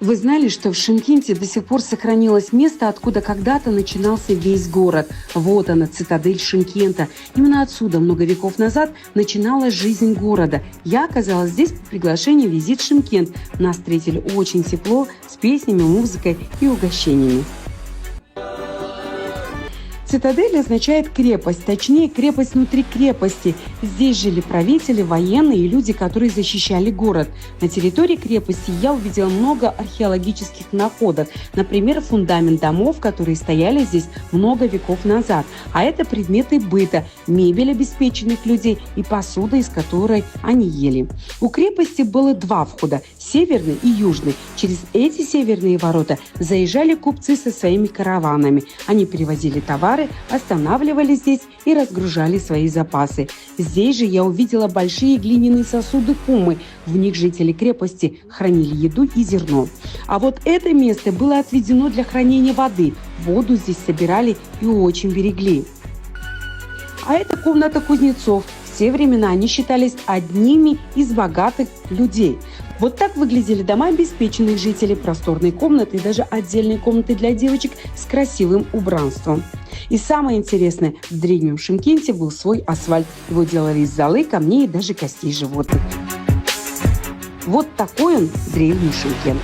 Вы знали, что в Шымкенте до сих пор сохранилось место, откуда когда-то начинался весь город? Вот она, цитадель Шымкента. Именно отсюда много веков назад начиналась жизнь города. Я оказалась здесь по приглашению «Визит Шымкент». Нас встретили очень тепло, с песнями, музыкой и угощениями. Цитадель означает крепость, точнее крепость внутри крепости. Здесь жили правители, военные и люди, которые защищали город. На территории крепости я увидела много археологических находок. Например, фундамент домов, которые стояли здесь много веков назад. А это предметы быта, мебель обеспеченных людей и посуда, из которой они ели. У крепости было два входа – северный и южный. Через эти северные ворота заезжали купцы со своими караванами. Они перевозили товары, останавливались здесь и разгружали свои запасы. Здесь же я увидела большие глиняные сосуды кумы. В них жители крепости хранили еду и зерно. А вот это место было отведено для хранения воды. Воду здесь собирали и очень берегли. А это комната кузнецов. В те времена они считались одними из богатых людей. Вот так выглядели дома обеспеченных жителей, просторные комнаты и даже отдельные комнаты для девочек с красивым убранством. И самое интересное, в древнем Шымкенте был свой асфальт. Его делали из золы, камней и даже костей животных. Вот такой он древний Шымкент.